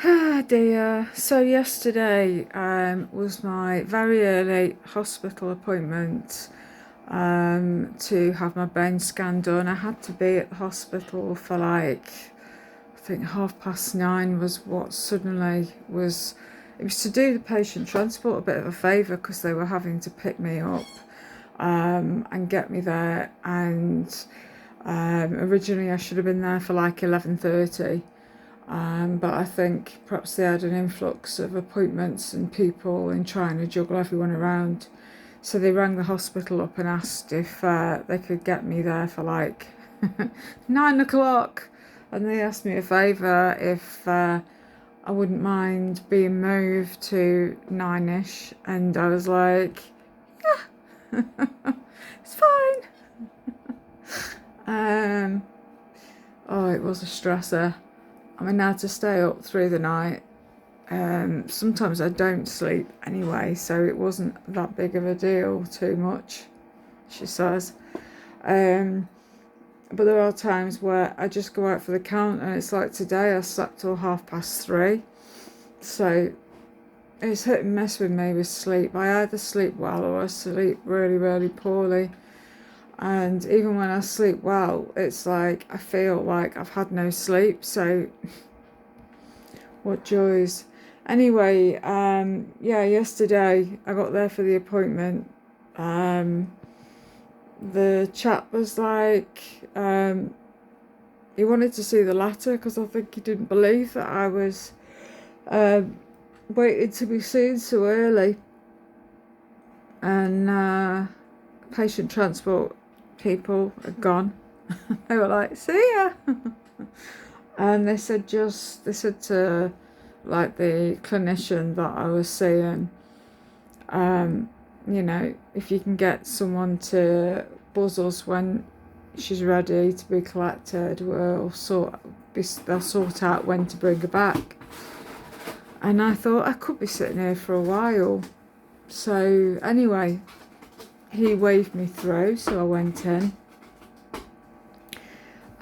Ah dear. So yesterday was my very early hospital appointment to have my bone scan done. I had to be at the hospital for I think 9:30 was what suddenly was. It was to do the patient transport a bit of a favour because they were having to pick me up and get me there. And originally I should have been there for 11:30. But I think perhaps they had an influx of appointments and people and trying to juggle everyone around. So they rang the hospital up and asked if they could get me there for 9 o'clock. And they asked me a favour if I wouldn't mind being moved to 9ish. And I was like, it's fine. Um, oh, it was a stressor. I mean, I had to stay up through the night. Sometimes I don't sleep anyway, so it wasn't that big of a deal too much, she says. But there are times where I just go out for the count, and it's like today I slept till 3:30. So it's hit and miss with me with sleep. I either sleep well or I sleep really, really poorly. And even when I sleep well, it's like I feel like I've had no sleep. So what joys. Anyway, yeah, yesterday I got there for the appointment. The chap was like, he wanted to see the letter because I think he didn't believe that I was waiting to be seen so early. And patient transport people had gone. They were like, see ya. And they said to the clinician that I was seeing, if you can get someone to buzz us when she's ready to be collected, they'll sort out when to bring her back. And I thought I could be sitting here for a while. So anyway, he waved me through, so I went in.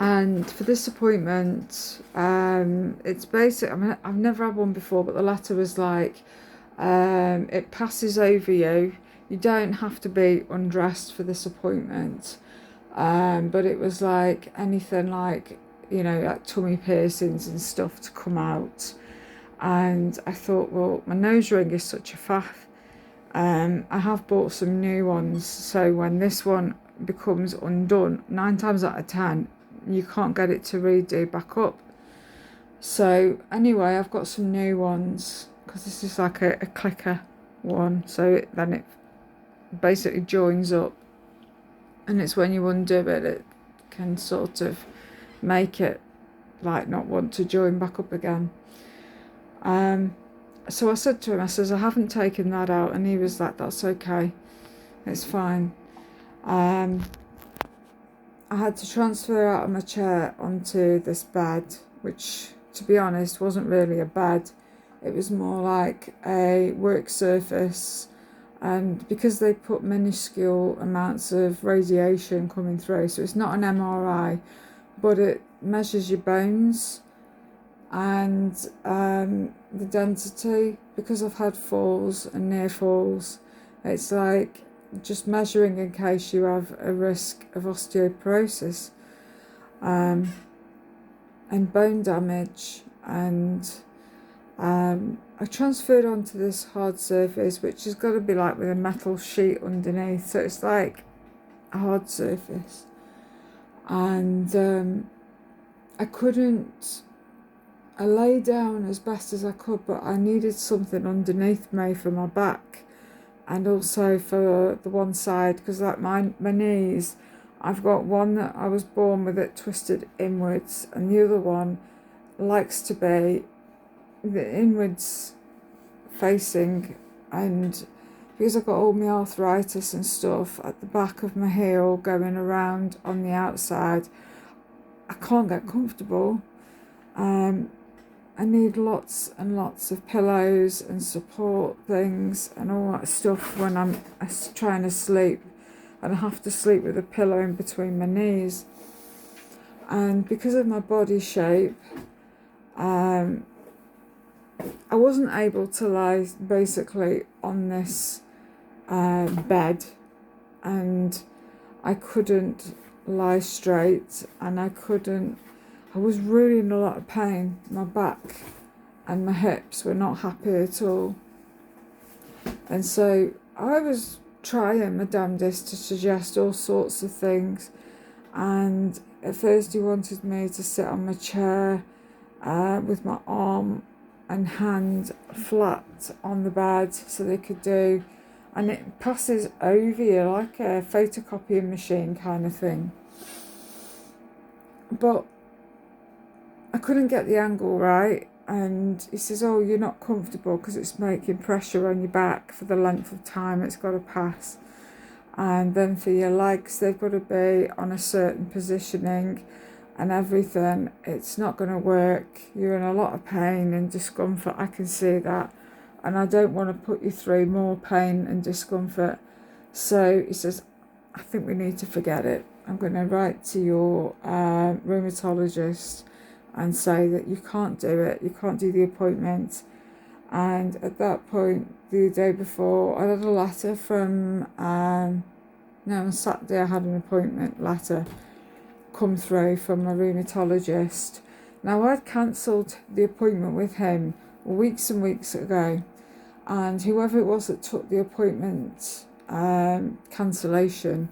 And for this appointment, it's basic. I mean, I've never had one before, but the letter was like, it passes over you. You don't have to be undressed for this appointment. But it was like anything like tummy piercings and stuff to come out. And I thought, well, my nose ring is such a faff. I have bought some new ones, so when this one becomes undone, 9 times out of 10, you can't get it to redo back up. So anyway, I've got some new ones because this is like a clicker one, so then it basically joins up, and it's when you undo it, it can sort of make it like not want to join back up again. So I said to him, I says, I haven't taken that out, and he was like, that's okay, it's fine. I had to transfer out of my chair onto this bed, which, to be honest, wasn't really a bed. It was more like a work surface. And because they put minuscule amounts of radiation coming through, so it's not an MRI, but it measures your bones and the density. Because I've had falls and near falls, it's like just measuring in case you have a risk of osteoporosis and bone damage. And I transferred onto this hard surface, which has got to be like with a metal sheet underneath, so it's like a hard surface. And I lay down as best as I could, but I needed something underneath me for my back and also for the one side, because like my knees, I've got one that I was born with it twisted inwards, and the other one likes to be the inwards facing. And because I've got all my arthritis and stuff at the back of my heel going around on the outside, I can't get comfortable. I need lots and lots of pillows and support things and all that stuff when I'm trying to sleep, and I have to sleep with a pillow in between my knees. And because of my body shape, I wasn't able to lie basically on this bed, and I couldn't lie straight, and I was really in a lot of pain. My back and my hips were not happy at all. And so I was trying my damnedest to suggest all sorts of things. And at first he wanted me to sit on my chair with my arm and hand flat on the bed so they could do, and it passes over you like a photocopying machine kind of thing. But I couldn't get the angle right, and he says, oh, you're not comfortable because it's making pressure on your back for the length of time it's got to pass. And then for your legs, they've got to be on a certain positioning and everything. It's not going to work. You're in a lot of pain and discomfort. I can see that. And I don't want to put you through more pain and discomfort. So he says, I think we need to forget it. I'm going to write to your rheumatologist and say that you can't do it. You can't do the appointment. And at that point, the day before, I had a letter from, on Saturday I had an appointment letter come through from a rheumatologist. Now, I'd cancelled the appointment with him weeks and weeks ago, and whoever it was that took the appointment cancellation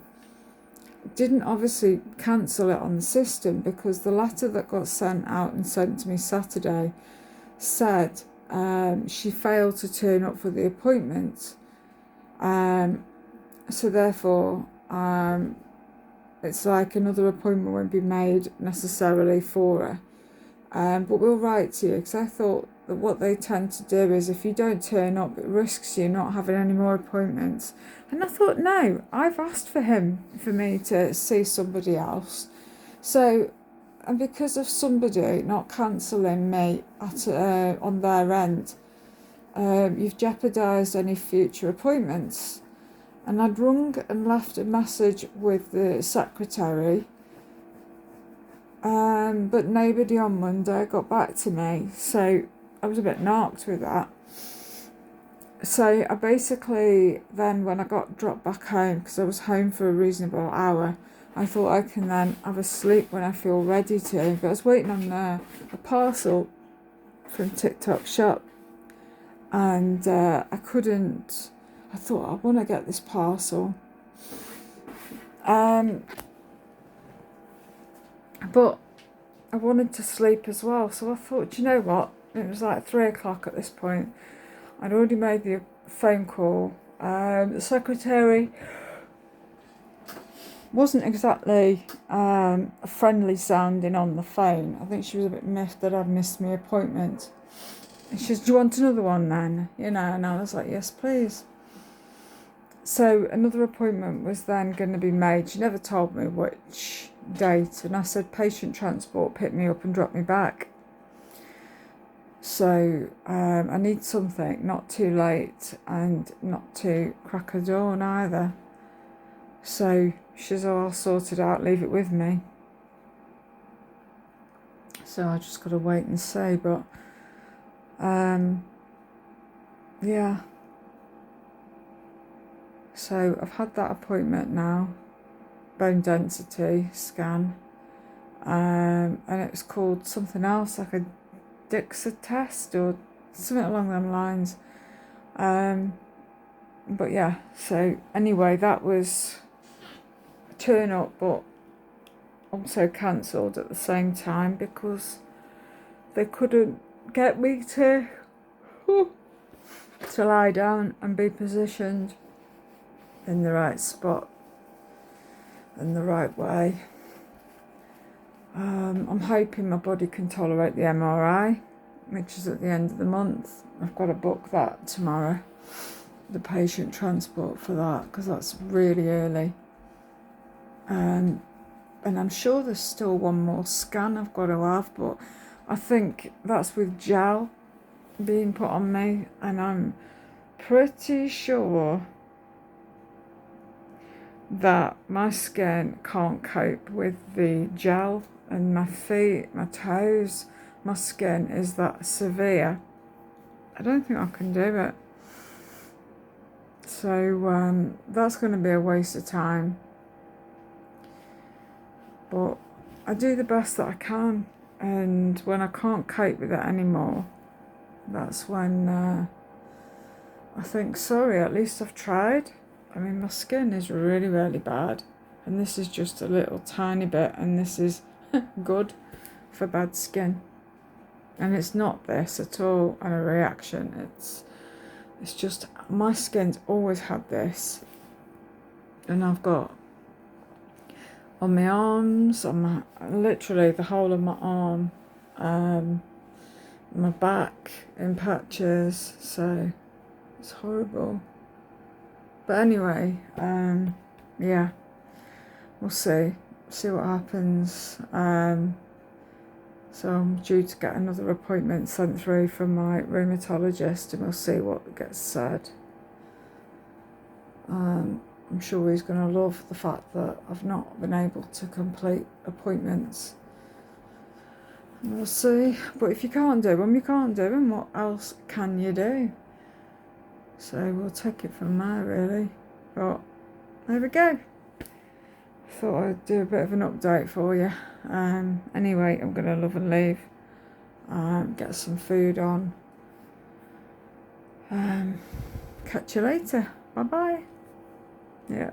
didn't obviously cancel it on the system, because the letter that got sent out and sent to me Saturday said she failed to turn up for the appointment. So therefore, it's like another appointment won't be made necessarily for her. But we'll write to you, because I thought that what they tend to do is if you don't turn up, it risks you not having any more appointments. And I thought, no, I've asked for me to see somebody else. So, and because of somebody not cancelling me on their end, you've jeopardised any future appointments. And I'd rung and left a message with the secretary, but nobody on Monday got back to me. So I was a bit knocked with that. So I basically then, when I got dropped back home, because I was home for a reasonable hour, I thought I can then have a sleep when I feel ready to. But I was waiting on a parcel from TikTok shop, and I couldn't. I thought, I want to get this parcel. But I wanted to sleep as well. So I thought, do you know what? It was like 3 o'clock at this point. I'd already made the phone call. The secretary wasn't exactly friendly sounding on the phone. I think she was a bit miffed that I'd missed my appointment. And she says, do you want another one then? And I was like, yes, please. So another appointment was then going to be made. She never told me which date, and I said patient transport pick me up and drop me back. So I need something not too late and not too crack of dawn either. So she says, oh, I'll sort it out, leave it with me. So I just got to wait and see, but yeah. So I've had that appointment now, bone density scan, and it was called something else, like a DIXA test or something along them lines. But yeah, so anyway, that was a turn up, but also cancelled at the same time because they couldn't get me to lie down and be positioned in the right spot, in the right way. I'm hoping my body can tolerate the MRI, which is at the end of the month. I've got to book that tomorrow, the patient transport for that, because that's really early. And I'm sure there's still one more scan I've got to have, but I think that's with gel being put on me, and I'm pretty sure that my skin can't cope with the gel, and my feet, my toes, my skin is that severe I don't think I can do it. So that's going to be a waste of time. But I do the best that I can, and when I can't cope with it anymore, that's when I think, sorry, at least I've tried. I mean, my skin is really, really bad, and this is just a little tiny bit, and this is good for bad skin. And it's not this at all, and a reaction. It's just my skin's always had this, and I've got on my arms, on my literally the whole of my arm, my back in patches. So it's horrible. But anyway, yeah, we'll see what happens. So I'm due to get another appointment sent through from my rheumatologist, and we'll see what gets said. I'm sure he's going to love the fact that I've not been able to complete appointments. We'll see. But if you can't do them, you can't do them. What else can you do? So we'll take it from there, really. But there we go. Thought I'd do a bit of an update for you. Anyway, I'm going to love and leave. Get some food on. Catch you later. Bye bye. Yeah.